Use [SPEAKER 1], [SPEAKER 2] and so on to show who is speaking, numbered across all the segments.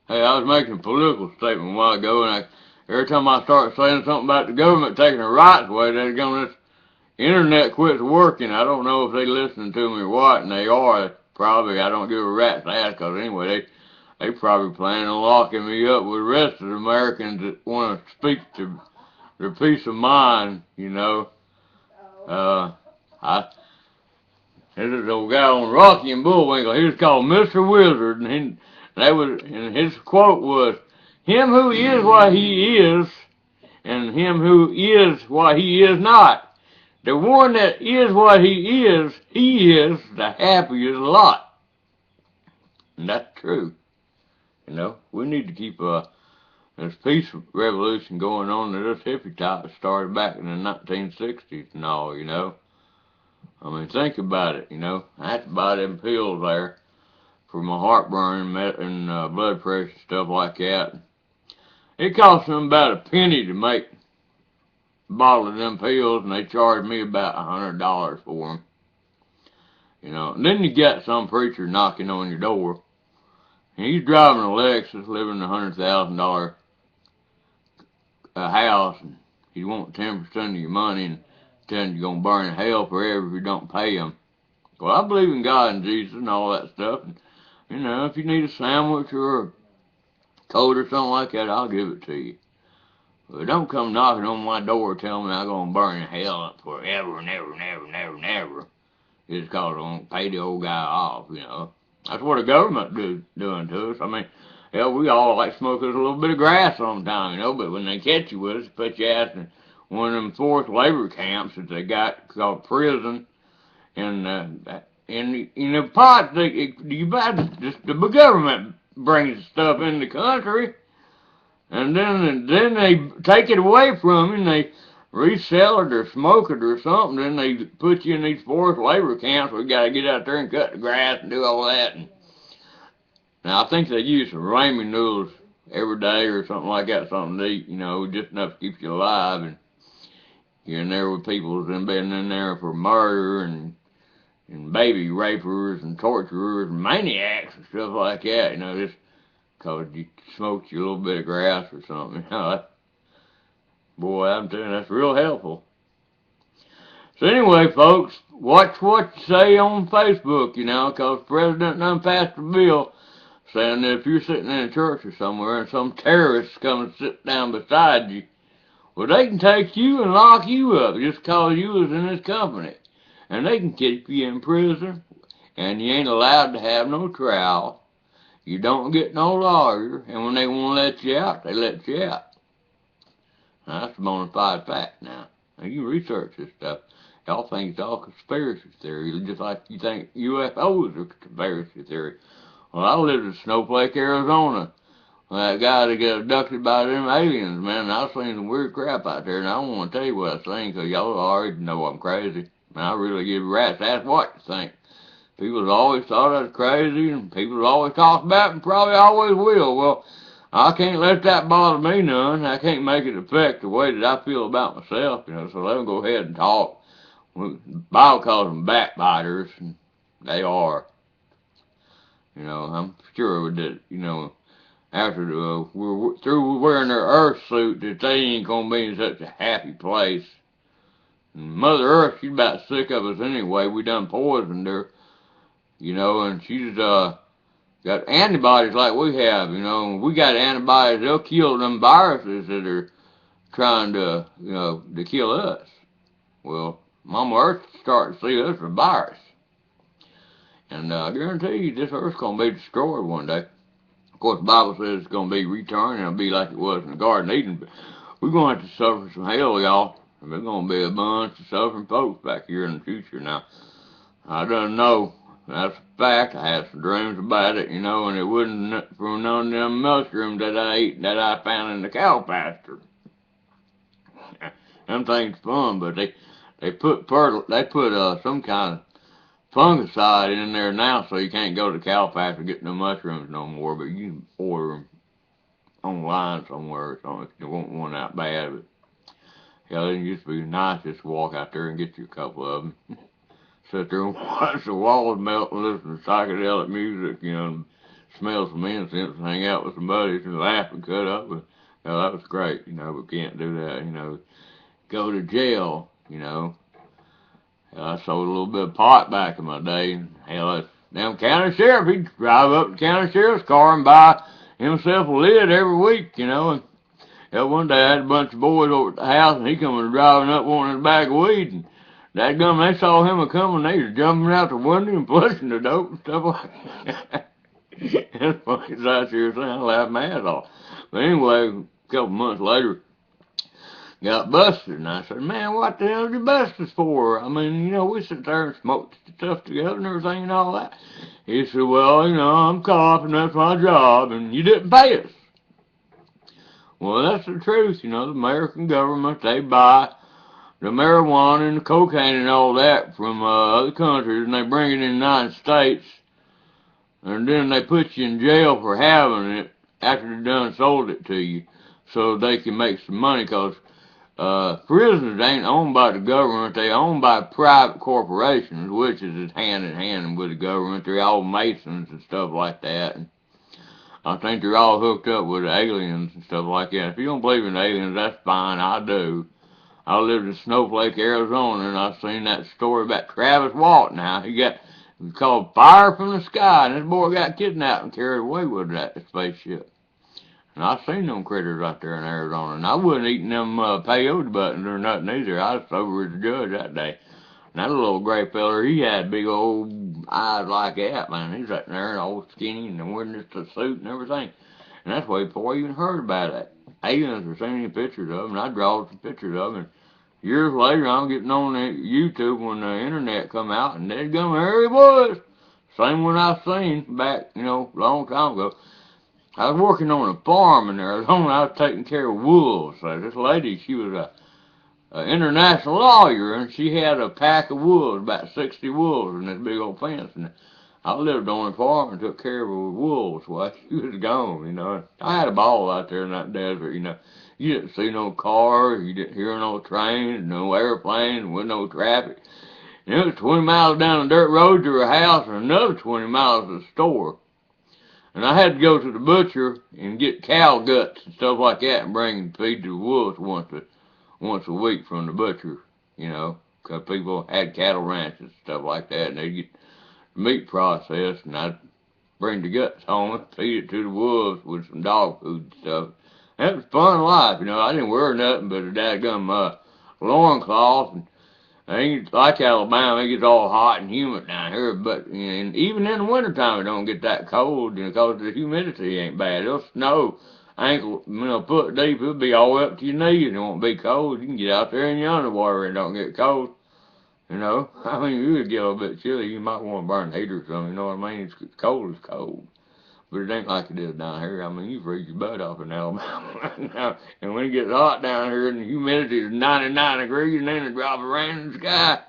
[SPEAKER 1] Hey, I was making a political statement a while ago, and every time I start saying something about the government taking the rights away, they're going to internet quits working. I don't know if they listening to me or what, and they are. Probably, I don't give a rat's ass, because anyway, they probably planning on locking me up with the rest of the Americans that want to speak to their peace of mind, you know. Uh, I, there's this old guy on Rocky and Bullwinkle, he was called Mr. Wizard, and his quote was, "Him who is what he is, and him who is what he is not. The one that is what he is the happiest lot." And that's true. You know, we need to keep this peace revolution going on that this hippie type started back in the 1960s and all, you know. I mean, think about it, you know. I had to buy them pills there for my heartburn and blood pressure, stuff like that. It cost them about a penny to make a bottle of them pills, and they charged me about $100 for them. You know, and then you got some preacher knocking on your door. And he's driving a Lexus, living in a $100,000 house, and he wants 10% of your money and telling you're going to burn in hell forever if you don't pay him. Well, I believe in God and Jesus and all that stuff. And, you know, if you need a sandwich or a coat or something like that, I'll give it to you. But don't come knocking on my door telling me I'm going to burn in hell up forever and ever and ever and ever and ever. Just because I won't pay the old guy off, you know. That's what the government doing to us. I mean, hell, we all like smoke us a little bit of grass sometimes, you know, but when they catch you with it, they put you ass in one of them forced labor camps that they got called prison. And you know, pot, the government brings stuff in the country, and then they take it away from you, and they resell it or smoke it or something. Then they put you in these forced labor camps where you got to get out there and cut the grass and do all that. And now I think they use some ramen noodles every day or something like that, something to eat, you know, just enough to keep you alive. And you're in there with people who's been in there for murder and baby rapers and torturers and maniacs and stuff like that, you know, just because you smoked you a little bit of grass or something. You know, boy, I'm telling you, that's real helpful. So anyway, folks, watch what you say on Facebook, you know, because the president done passed a bill saying that if you're sitting in a church or somewhere and some terrorists come and sit down beside you, well, they can take you and lock you up just because you was in his company. And they can keep you in prison, and you ain't allowed to have no trial. You don't get no lawyer, and when they want to let you out, they let you out. Now, that's a bona fide fact now. Now, you research this stuff. Y'all think it's all conspiracy theory, just like you think UFOs are conspiracy theory. Well, I lived in Snowflake, Arizona. That guy that got abducted by them aliens, man, and I've seen some weird crap out there, and I don't want to tell you what I've seen, because y'all already know I'm crazy. And I really give a rat's ass what you think. People have always thought I was crazy, and people have always talked about it, and probably always will. Well, I can't let that bother me none. I can't make it affect the way that I feel about myself, you know, so let them go ahead and talk. The Bible calls them backbiters, and they are. You know, I'm sure that, you know, after we're through wearing their earth suit, that they ain't gonna be in such a happy place. And Mother Earth, she's about sick of us anyway. We done poisoned her, you know, and she's got antibodies like we have, you know. And we got antibodies, they'll kill them viruses that are trying to, you know, to kill us. Well, Mama Earth's starting to see us as a virus. And I guarantee you this Earth's going to be destroyed one day. Of course, the Bible says it's going to be returned, and it'll be like it was in the Garden of Eden. But we're going to have to suffer some hell, y'all. There's going to be a bunch of suffering folks back here in the future. Now, I don't know. That's a fact. I had some dreams about it, you know, and it wasn't from none of them mushrooms that I ate that I found in the cow pasture. Them things fun, but they put some kind of fungicide in there now, so you can't go to the cow pasture and get no mushrooms no more. But you can order them online somewhere or something if you want one out bad. But yeah, it used to be nice just to walk out there and get you a couple of them. Sit there and watch the walls melt and listen to psychedelic music, you know, and smell some incense and hang out with some buddies and laugh and cut up. But, well, that was great, but can't do that, Go to jail, I sold a little bit of pot back in my day, and hell, that damn county sheriff, he'd drive up to the county sheriff's car and buy himself a lid every week, and one day I had a bunch of boys over at the house, and he come driving up wanting a bag of weed, and dadgum, they saw him a-coming, they was jumping out the window and flushing the dope and stuff like that. That's funny as I seriously, I laughed my ass off. But anyway, a couple months later, got busted, and I said, man, what the hell did you bust us for? I mean, we sit there and smoke stuff together and everything and all that. He said, well, I'm cop and that's my job, and you didn't pay us. Well, that's the truth, the American government, they buy the marijuana and the cocaine and all that from other countries, and they bring it in the United States, and then they put you in jail for having it after they done sold it to you, so they can make some money, because prisons ain't owned by the government, they owned by private corporations, which is hand in hand with the government. They're all Masons and stuff like that, and I think they're all hooked up with aliens and stuff like that. If you don't believe in aliens, that's fine, I do. I lived in Snowflake, Arizona, and I've seen that story about Travis Walton. Now, it was called Fire from the Sky, and this boy got kidnapped and carried away with that spaceship. And I seen them critters out there in Arizona, and I wasn't eating them peyote buttons or nothing either. I was sober as a judge that day. And that little gray feller, he had big old eyes like that, man. He's sitting there and all skinny and wearing just a suit and everything. And that's way before I even heard about it. Aliens were seeing any pictures of them, and I draw some pictures of them. And years later, I'm getting on YouTube when the internet come out, and there he was. Same one I seen back, long time ago. I was working on a farm in Arizona. I was taking care of wolves. So this lady, she was an international lawyer, and she had a pack of wolves, about 60 wolves in this big old fence. And I lived on a farm and took care of her wolves while she was gone, I had a ball out there in that desert, You didn't see no cars, you didn't hear no trains, no airplanes, with no traffic. And it was 20 miles down the dirt road to her house and another 20 miles to the store. And I had to go to the butcher and get cow guts and stuff like that and bring and feed to the wolves once a week from the butcher, because people had cattle ranches and stuff like that, and they'd get the meat processed, and I'd bring the guts home and feed it to the wolves with some dog food and stuff. That was fun life, I didn't wear nothing but a dadgum loincloth, and I ain't like Alabama, it gets all hot and humid down here, but and even in the wintertime it don't get that cold, because the humidity ain't bad. It'll snow ankle, foot deep, it'll be all up to your knees, and it won't be cold. You can get out there in your underwater and it don't get cold, I mean, you would get a little bit chilly, you might want to burn the heater or something, you know what I mean? It's cold as cold. But it ain't like it is down here. I mean, you freeze your butt off in Alabama. And when it gets hot down here and the humidity is 99 degrees and then a drop of rain in the sky.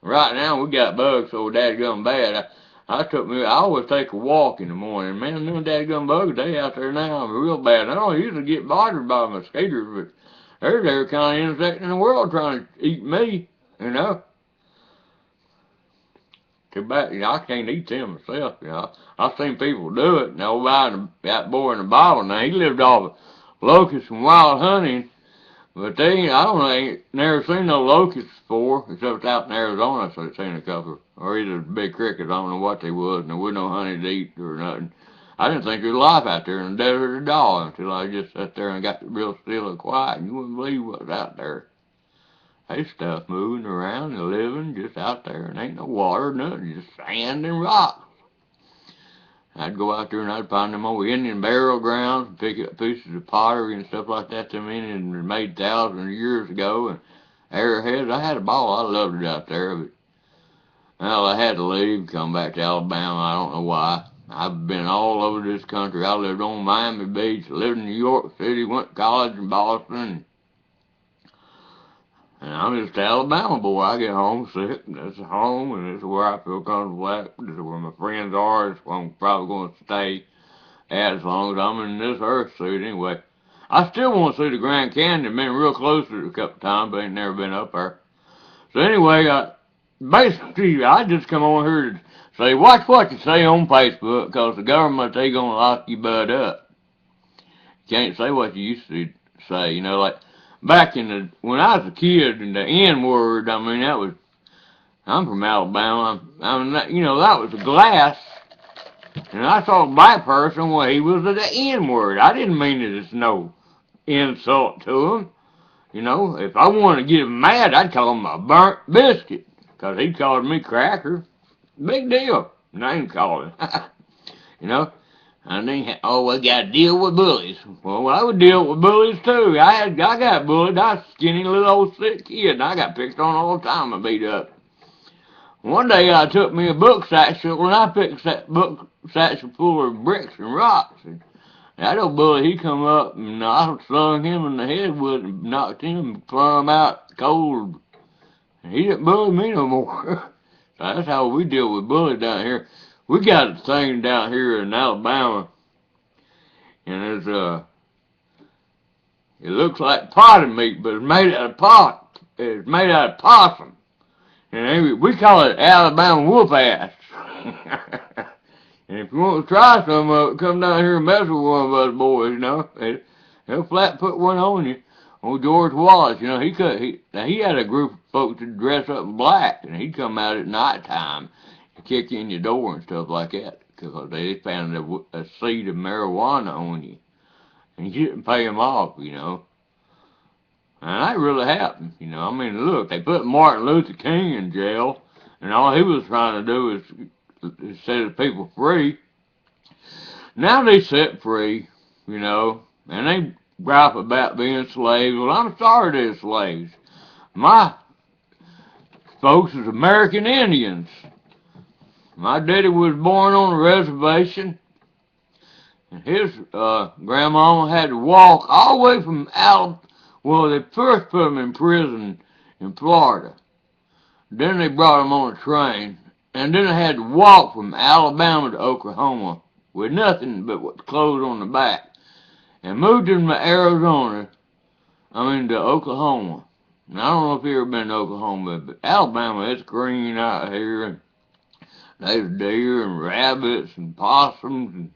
[SPEAKER 1] Right now, we got bugs so dadgum bad. I always take a walk in the morning. Man, them dadgum bugs, they out there now are real bad. I don't usually get bothered by mosquitoes, but they're the kind of insect in the world trying to eat me, Too bad, I can't eat them myself, I've seen people do it. Now, that boy in the Bible, now, he lived off of locusts and wild honey, but I ain't never seen no locusts before, except out in Arizona, so I've seen a couple, or either big crickets, I don't know what they was, and there wasn't no honey to eat or nothing. I didn't think there was life out there in the desert at all until I just sat there and got real still and quiet, and you wouldn't believe what was out there. There's stuff moving around and living just out there, and ain't no water, nothing, just sand and rocks. I'd go out there and I'd find them old Indian burial grounds and pick up pieces of pottery and stuff like that them Indians were made thousands of years ago, and arrowheads. I had a ball. I loved it out there, but I had to leave, come back to Alabama. I don't know why. I've been all over this country. I lived on Miami Beach, lived in New York City, went to college in Boston. And I'm just an Alabama boy. I get homesick, and that's home, and it's where I feel comfortable at. This is where my friends are. It's where I'm probably going to stay at as long as I'm in this earth suit anyway. I still want to see the Grand Canyon. Been real close to it a couple times, but ain't never been up there. So anyway, basically, I just come on here to say, watch what you say on Facebook, 'cause the government, they gonna lock you butt up. You can't say what you used to say, you know, like back when I was a kid, and the N word, I mean, I'm from Alabama, you know, that was a glass, and I saw a black person, well, he was the N word. I didn't mean it as no insult to him. You know, if I wanted to get him mad, I'd call him a burnt biscuit, 'cause he called me cracker. Big deal. Name calling. You know, and then, oh, we got to deal with bullies. Well, I would deal with bullies too. I got bullied. I was a skinny little old sick kid, and I got picked on all the time and beat up. One day I took me a book satchel, and I picked that book satchel full of bricks and rocks. And that old bully, he come up, and I slung him in the head with it and knocked him plumb out cold. And he didn't bully me no more. So that's how we deal with bullies down here. We got a thing down here in Alabama, and it looks like potted meat, but it's made out of pot. It's made out of possum. And we call it Alabama whoop ass. And if you want to try some of it, come down here and mess with one of us boys, you know. He'll flat put one on you. Old George Wallace, you know, he had a group of folks that dress up in black, and he'd come out at night time and kick in your door and stuff like that, because they found a seed of marijuana on you, and you didn't pay them off, you know. And that really happened, you know. I mean, look, they put Martin Luther King in jail, and all he was trying to do is set the people free. Now they set free, you know, and they gripe about being slaves. Well, I'm sorry they're slaves. My folks is American Indians. My daddy was born on a reservation, and his grandmama had to walk all the way from Alabama. Well, they first put him in prison in Florida. Then they brought him on a train, and then they had to walk from Alabama to Oklahoma with nothing but clothes on the back, and moved him to Oklahoma. And I don't know if you've ever been to Oklahoma, but Alabama, it's green out here, and there's deer and rabbits and possums, and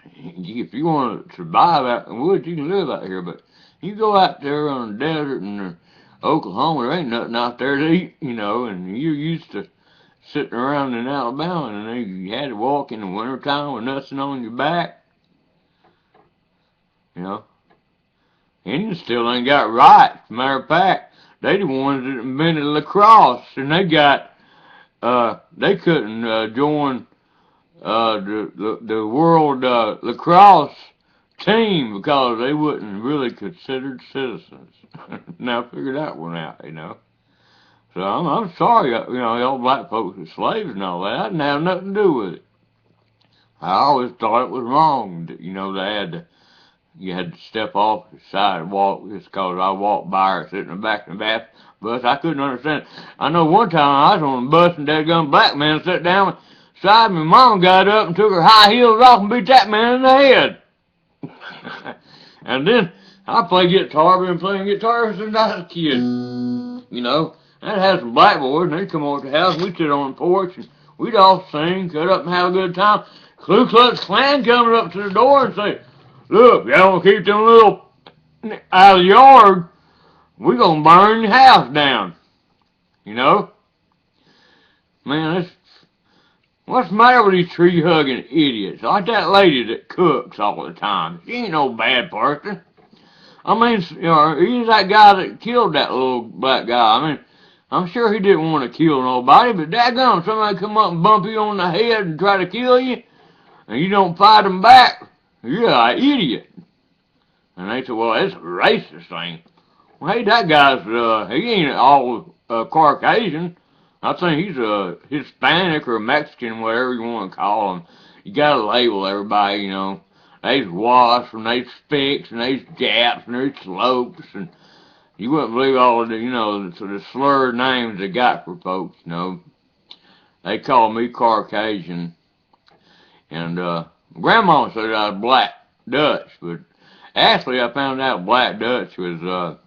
[SPEAKER 1] if you want to survive out in the woods, you can live out here, but you go out there on the desert in Oklahoma, there ain't nothing out there to eat, you know, and you're used to sitting around in Alabama, and you had to walk in the wintertime with nothing on your back, you know. Indians still ain't got rights. Matter of fact, they the ones that invented lacrosse, and they couldn't join the world lacrosse team because they wasn't really considered citizens. Now figure that one out, you know. So I'm sorry, you know, y'all black folks are slaves and all that. I didn't have nothing to do with it. I always thought it was wrong that, you know, you had to step off the sidewalk just because I walked by her sitting in the back of the bus. I couldn't understand. I know one time I was on the bus and that gun black man sat down beside me. Mom got up and took her high heels off and beat that man in the head. And then I played guitar. I've been playing guitar since I was a kid. You know, I'd have some black boys, and they'd come over to the house, and we'd sit on the porch, and we'd all sing, cut up, and have a good time. Ku Klux Klan coming up to the door and say, "Look, y'all want to keep them little out of the yard, we're going to burn your house down." You know? Man, what's the matter with these tree-hugging idiots? Like that lady that cooks all the time. She ain't no bad person. I mean, you know, he's that guy that killed that little black guy. I mean, I'm sure he didn't want to kill nobody, but daggone, somebody come up and bump you on the head and try to kill you, and you don't fight them back, you're an idiot. And they said, well, it's a racist thing. Well, hey, that guy's, he ain't all Caucasian. I think he's a Hispanic or a Mexican, whatever you want to call him. You gotta label everybody, you know. There's Wasps, and there's Spicks, and there's Japs, and there's Slopes, and you wouldn't believe all of the, you know, the slurred names they got for folks, you know. They call me Caucasian. And Grandma said I was Black Dutch, but actually I found out Black Dutch was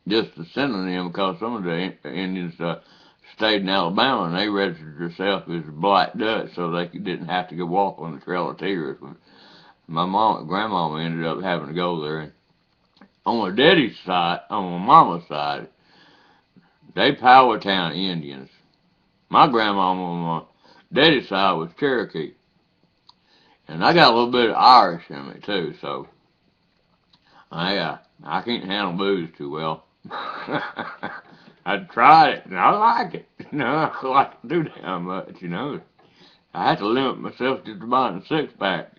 [SPEAKER 1] just a synonym because some of the Indians stayed in Alabama, and they registered themselves as Black Dutch so they didn't have to go walk on the Trail of Tears. My grandmama ended up having to go there. And on my daddy's side, on my mama's side, they Powhatan Indians. My grandmama on my daddy's side was Cherokee. And I got a little bit of Irish in me too, so I can't handle booze too well. I tried it and I like it. You know, I like it too damn much, you know. I had to limit myself just to buying a 6-pack.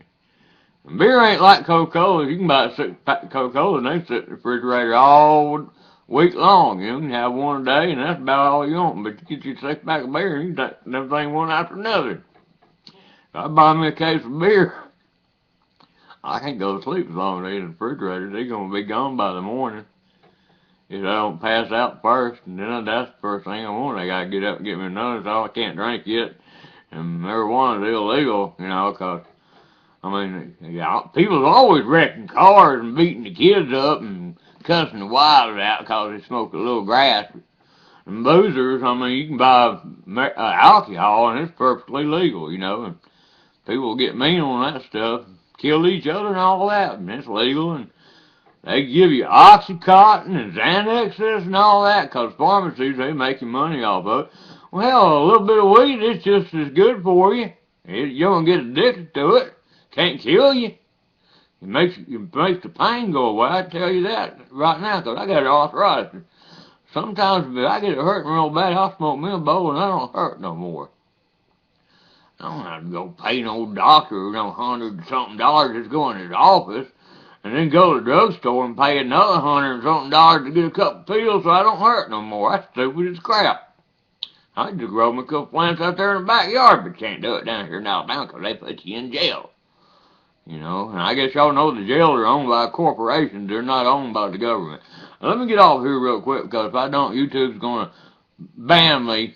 [SPEAKER 1] And beer ain't like Coca-Cola. You can buy a 6-pack of Coca-Cola and they sit in the refrigerator all week long. You know, you can have one a day and that's about all you want. But you get your 6-pack of beer and you take everything one after another. If I buy me a case of beer, I can't go to sleep as long as they're in the refrigerator. They're going to be gone by the morning. If I don't pass out first, and then that's the first thing I want. I got to get up and get me another, so I can't drink yet. And marijuana is illegal, you know, because, I mean, people's always wrecking cars and beating the kids up and cussing the wives out because they smoke a little grass. And boozers, I mean, you can buy alcohol, and it's perfectly legal, you know. And people get mean on that stuff, kill each other and all that, and it's legal. And they give you Oxycontin and Xanaxes and all that, because pharmacies, they making money off of it. Well, a little bit of weed is just as good for you. You don't get addicted to it. Can't kill you. It makes the pain go away. I tell you that right now, because I got arthritis. Sometimes if I get it hurting real bad, I'll smoke me a bowl and I don't hurt no more. I don't have to go pay no doctor $100-something just go in his office. And then go to the drugstore and pay another $100-something to get a couple pills so I don't hurt no more. That's stupid as crap. I just grow me a couple plants out there in the backyard, but can't do it down here in Alabama because they put you in jail. You know, and I guess y'all know the jails are owned by corporations. They're not owned by the government. Now, let me get off here real quick, because if I don't, YouTube's going to ban me.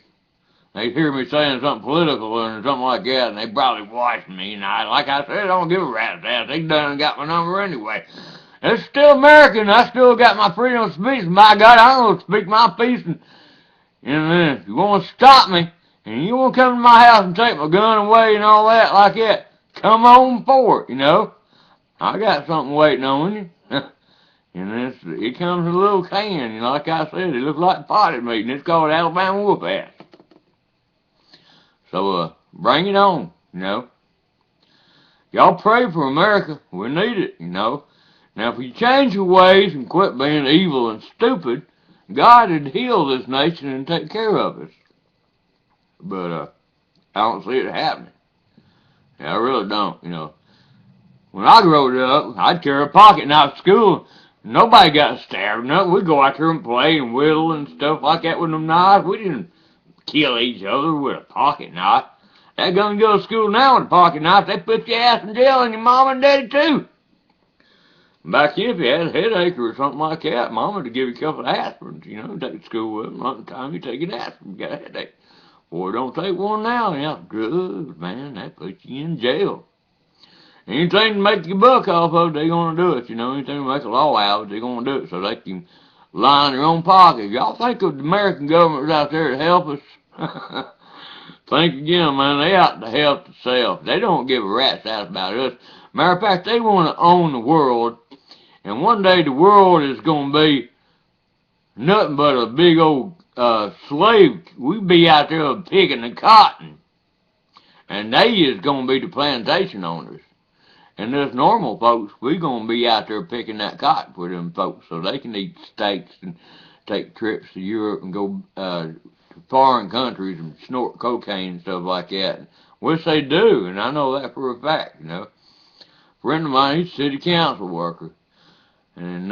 [SPEAKER 1] They hear me saying something political or something like that, and they probably watch me. And like I said, I don't give a rat's ass. They done got my number anyway. It's still American. I still got my freedom of speech. My God, I'm going to speak my piece. And if you want to stop me, and you want to come to my house and take my gun away and all that like that, come on for it, you know. I got something waiting on you. And it comes in a little can, you know, like I said, it looks like potted meat, and it's called Alabama whoop ass. So, bring it on, you know. Y'all pray for America. We need it, you know. Now, if you change your ways and quit being evil and stupid, God would heal this nation and take care of us. But, I don't see it happening. Yeah, I really don't, you know. When I growed up, I'd carry a pocket knife to school. Nobody got stabbed or nothing. We'd go out there and play and whittle and stuff like that with them knives. We didn't kill each other with a pocket knife. That gun go to school now with a pocket knife, they put your ass in jail and your mom and daddy too. Back then, if you had a headache or something like that, mama would give you a couple of aspirins, you know, take it to school with them. A lot of the time you take an aspirin, you got a headache. Boy, don't take one now, you know, drugs, man, that puts you in jail. Anything to make your buck off of, they're going to do it, you know, anything to make a law out of it, they're going to do it so they can line their own pocket. Y'all think of the American government out there to help us? Think again, man, they out to help themselves. They don't give a rat's ass about us. Matter of fact, they want to own the world, and one day the world is going to be nothing but a big old slave. We be out there picking the cotton, and they is going to be the plantation owners. And us normal folks, we going to be out there picking that cotton for them folks so they can eat steaks and take trips to Europe and go to foreign countries and snort cocaine and stuff like that. Which they do, and I know that for a fact, you know. A friend of mine, he's a city council worker. And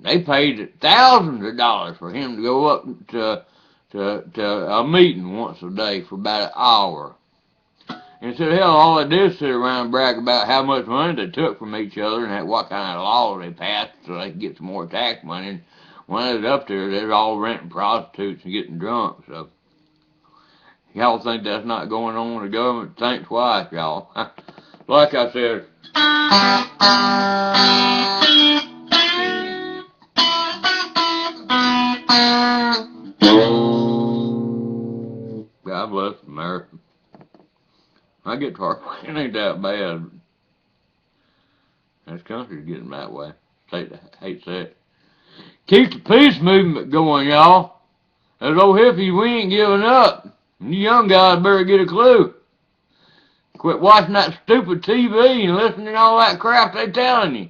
[SPEAKER 1] they paid thousands of dollars for him to go up to a meeting once a day for about an hour. And said, hell, all they did is sit around and brag about how much money they took from each other and what kind of law they passed so they could get some more tax money. And when they was up there, they were all renting prostitutes and getting drunk. So, y'all think that's not going on with the government? Think twice, y'all. Like I said. My guitar playing ain't that bad. This country's getting that way. Hate that. Keep the peace movement going, y'all. As old hippies, we ain't giving up. You young guys better get a clue. Quit watching that stupid TV and listening to all that crap they telling you.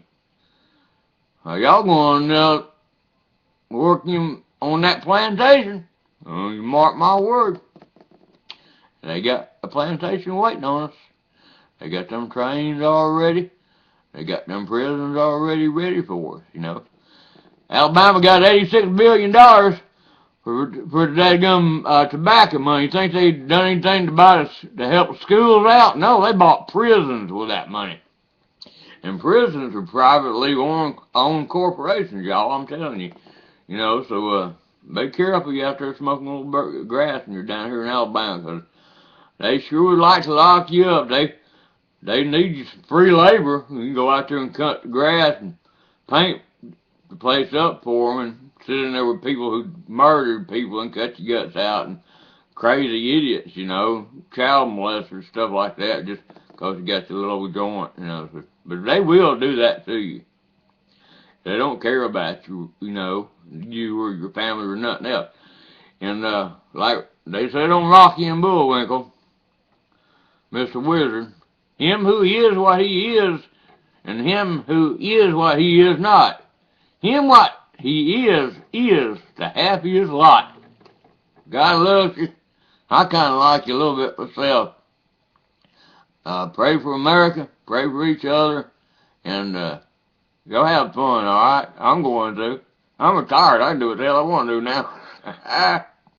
[SPEAKER 1] Y'all going working on that plantation. You mark my word. They got a plantation waiting on us. They got them trains already. They got them prisons already ready for us, you know. Alabama got $86 billion for the dadgum tobacco money. You think they done anything to help schools out? No, they bought prisons with that money. And prisons are privately owned corporations, y'all, I'm telling you. You know, so be careful you out there smoking a little grass and you're down here in Alabama, because they sure would like to lock you up. They need you some free labor. You can go out there and cut the grass and paint the place up for them and sit in there with people who murdered people and cut your guts out, and crazy idiots, you know, child molesters, stuff like that, just because you got your little joint, you know. But they will do that to you. They don't care about you, you know, you or your family or nothing else. And like they said on Rocky and Bullwinkle, Mr. Wizard, him who is what he is, and him who is what he is not. Him what he is the happiest lot. God loves you. I kind of like you a little bit myself. Pray for America, pray for each other, and go have fun, all right? I'm going to. I'm retired. I can do what the hell I want to do now.